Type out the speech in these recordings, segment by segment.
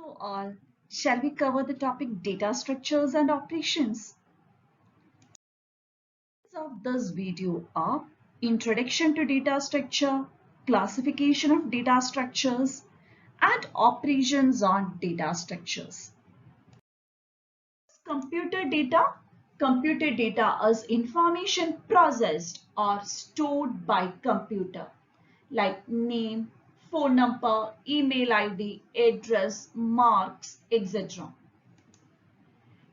Hello all. Shall we cover the topic data structures and operations? Of this video are introduction to data structure, classification of data structures, and operations on data structures. Computer data. Computer data is information processed or stored by computer like name, phone number, email ID, address, marks, etc.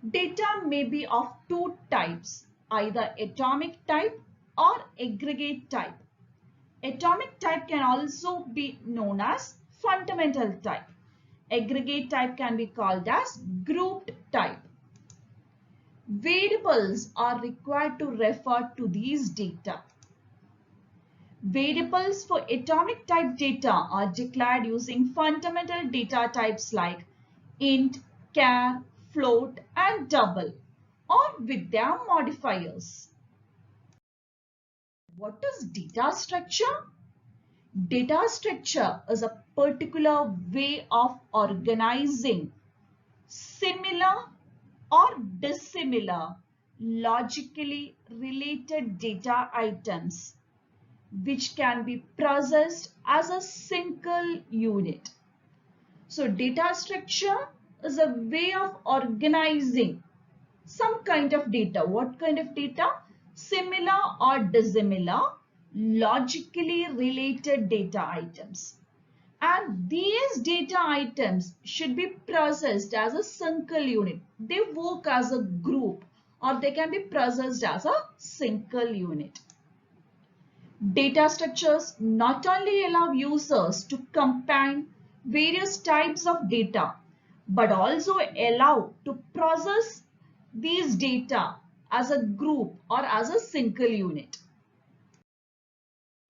Data may be of two types, either atomic type or aggregate type. Atomic type can also be known as fundamental type. Aggregate type can be called as grouped type. Variables are required to refer to these data. Variables for atomic type data are declared using fundamental data types like int, char, float, and double, or with their modifiers. What is data structure? Data structure is a particular way of organizing similar or dissimilar logically related data items which can be processed as a single unit. So data structure is a way of organizing some kind of data. What kind of data? Similar or dissimilar, logically related data items. And these data items should be processed as a single unit. They work as a group or they can be processed as a single unit. Data structures not only allow users to combine various types of data, but also allow to process these data as a group or as a single unit.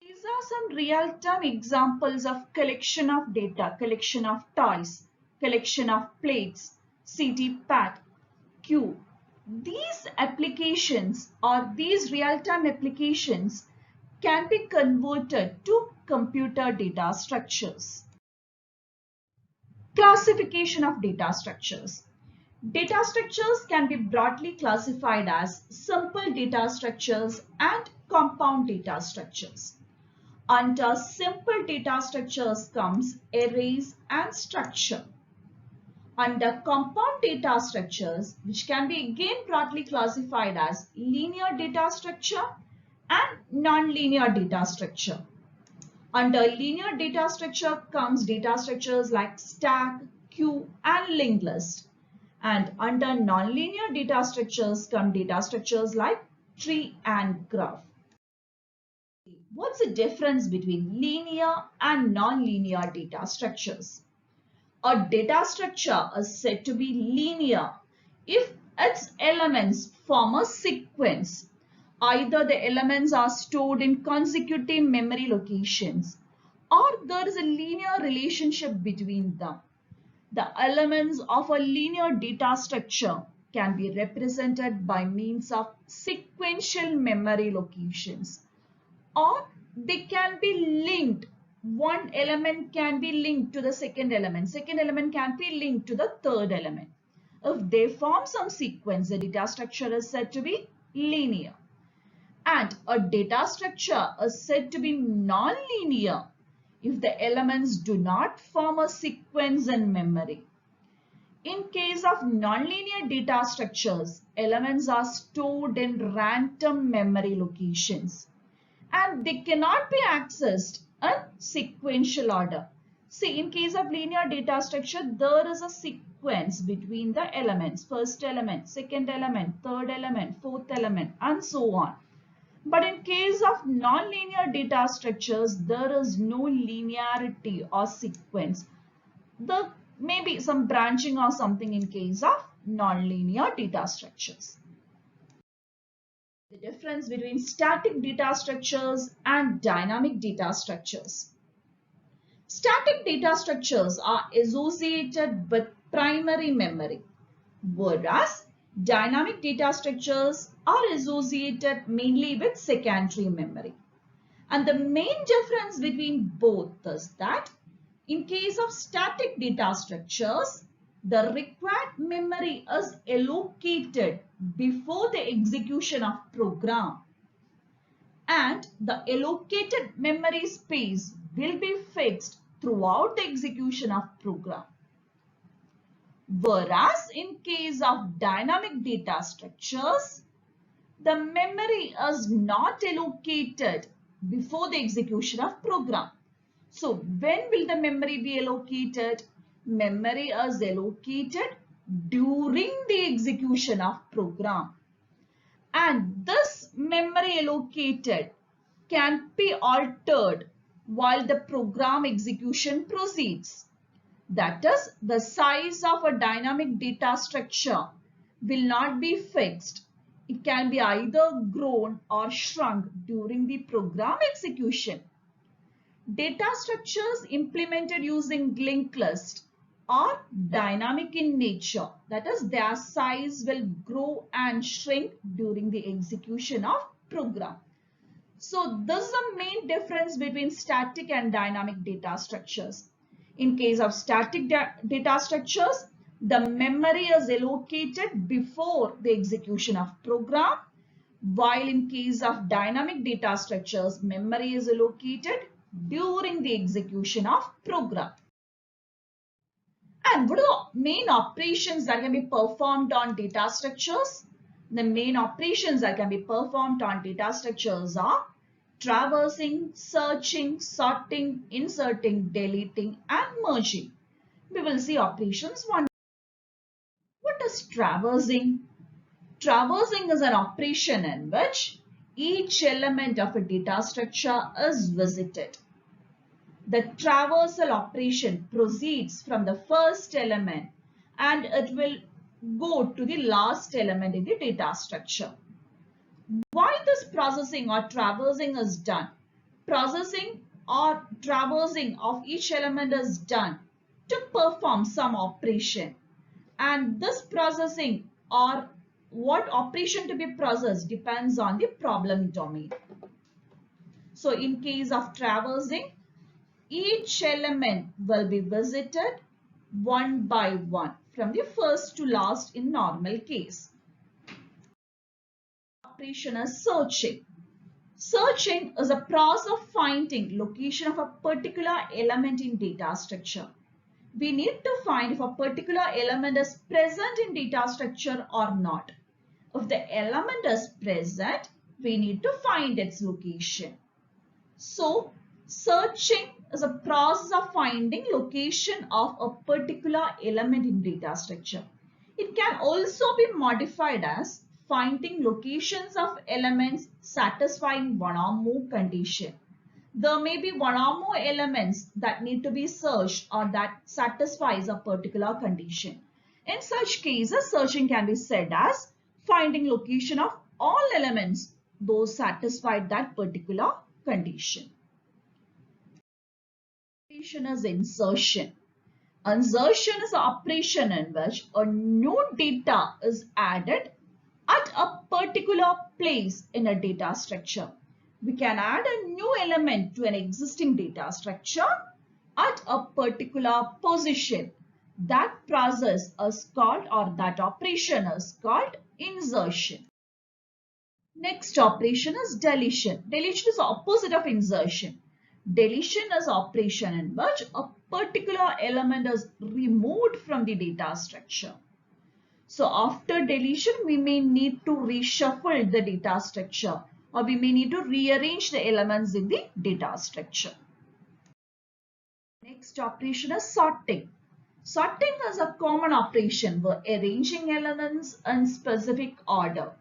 These are some real-time examples of collection of data, collection of toys, collection of plates, CT-PAT, Q. These applications or these real-time applications can be converted to computer data structures. Classification of data structures. Data structures can be broadly classified as simple data structures and compound data structures. Under simple data structures comes arrays and structure. Under compound data structures, which can be again broadly classified as linear data structure and non-linear data structure. Under linear data structure comes data structures like stack, queue, and linked list. And under non-linear data structures come data structures like tree and graph. What's the difference between linear and non-linear data structures? A data structure is said to be linear if its elements form a sequence. Either the elements are stored in consecutive memory locations or there is a linear relationship between them. The elements of a linear data structure can be represented by means of sequential memory locations, or they can be linked. One element can be linked to the second element can be linked to the third element. If they form some sequence, the data structure is said to be linear. And a data structure is said to be non-linear if the elements do not form a sequence in memory. In case of non-linear data structures, elements are stored in random memory locations and they cannot be accessed in sequential order. See, in case of linear data structure, there is a sequence between the elements, first element, second element, third element, fourth element, and so on. But in case of non-linear data structures, there is no linearity or sequence. There may be some branching or something in case of non-linear data structures. The difference between static data structures and dynamic data structures. Static data structures are associated with primary memory, whereas dynamic data structures are associated mainly with secondary memory. And the main difference between both is that in case of static data structures, the required memory is allocated before the execution of program, and the allocated memory space will be fixed throughout the execution of program. Whereas in case of dynamic data structures, the memory is not allocated before the execution of program. So when will the memory be allocated? Memory is allocated during the execution of program. And this memory allocated can be altered while the program execution proceeds. That is, the size of a dynamic data structure will not be fixed. It can be either grown or shrunk during the program execution. Data structures implemented using linked list are dynamic in nature. That is, their size will grow and shrink during the execution of program. So this is the main difference between static and dynamic data structures. In case of static data structures, the memory is allocated before the execution of program, while in case of dynamic data structures, memory is allocated during the execution of program. And what are the main operations that can be performed on data structures? The main operations that can be performed on data structures are traversing, searching, sorting, inserting, deleting, and merging. We will see operations one. What is traversing? Traversing is an operation in which each element of a data structure is visited. The traversal operation proceeds from the first element and it will go to the last element in the data structure. Why this processing or traversing is done? Processing or traversing of each element is done to perform some operation, and this processing or what operation to be processed depends on the problem domain. So in case of traversing, each element will be visited one by one from the first to last in normal case. Operation is searching. Searching is a process of finding location of a particular element in data structure. We need to find if a particular element is present in data structure or not. If the element is present, we need to find its location. So, searching is a process of finding location of a particular element in data structure. It can also be modified as finding locations of elements satisfying one or more condition. There may be one or more elements that need to be searched or that satisfies a particular condition. In such cases, searching can be said as finding location of all elements those satisfied that particular condition. Operation is insertion. Insertion is an operation in which a new data is added at a particular place in a data structure. We can add a new element to an existing data structure at a particular position. That process is called, or that operation is called, insertion. Next operation is deletion. Deletion is the opposite of insertion. Deletion is operation in which a particular element is removed from the data structure. So after deletion, we may need to reshuffle the data structure, or we may need to rearrange the elements in the data structure. Next operation is sorting. Sorting is a common operation where arranging elements in specific order.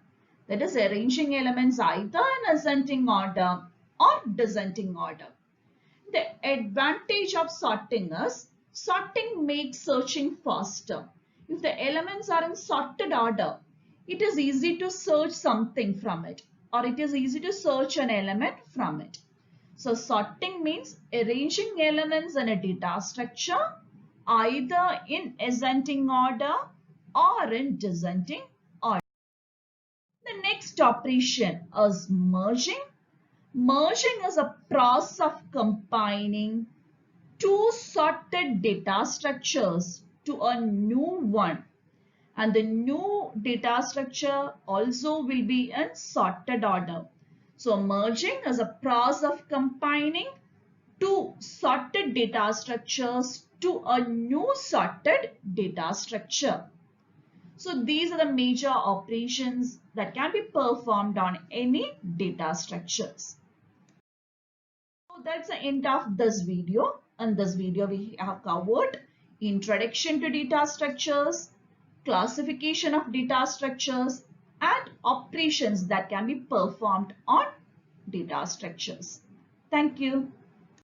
That is, arranging elements either in ascending order or descending order. The advantage of sorting is sorting makes searching faster. If the elements are in sorted order, it is easy to search something from it, or it is easy to search an element from it. So sorting means arranging elements in a data structure either in ascending order or in descending order. The next operation is merging. Merging is a process of combining two sorted data structures to a new one. And the new data structure also will be in sorted order. So merging is a process of combining two sorted data structures to a new sorted data structure. So these are the major operations that can be performed on any data structures. So that's the end of this video. In this video, we have covered introduction to data structures, classification of data structures, and operations that can be performed on data structures. Thank you.